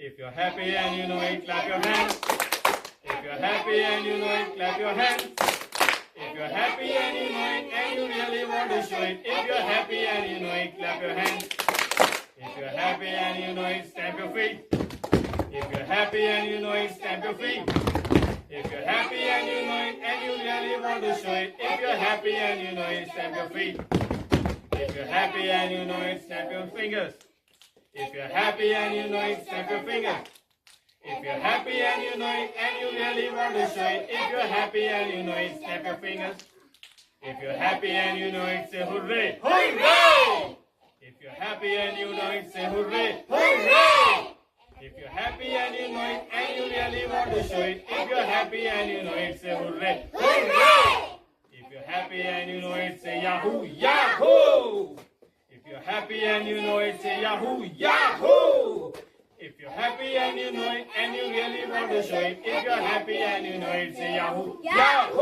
If you're happy and you know it, clap your hands. If you're happy and you know it, clap your hands. If you're happy and you know it and you really want to show it, if you're happy and you know it, clap your hands. If you're happy and you know it, stamp your feet. If you're happy and you know it, stamp your feet. If you're happy and you know it and you really want to show it, if you're happy and you know it, stamp your feet. If you're happy and you know it, snap your fingers. If you're happy and you know it, snap your fingers. If you're happy and you know it and you really want to show it, if you're happy and you know it, snap your fingers. If you're happy and you know it, say hooray! Hooray! If you're happy and you know it, say hooray! Hooray! If you're happy and you know it and you really want to show it, if you're happy and you know it, say hooray! Hooray! If you're happy and you know it, say yahoo! Yahoo! If you're happy and you know it, say yahoo! Yahoo! If you're happy and you know it and you really want to show it, if you're happy and you know it, say yahoo! Yahoo!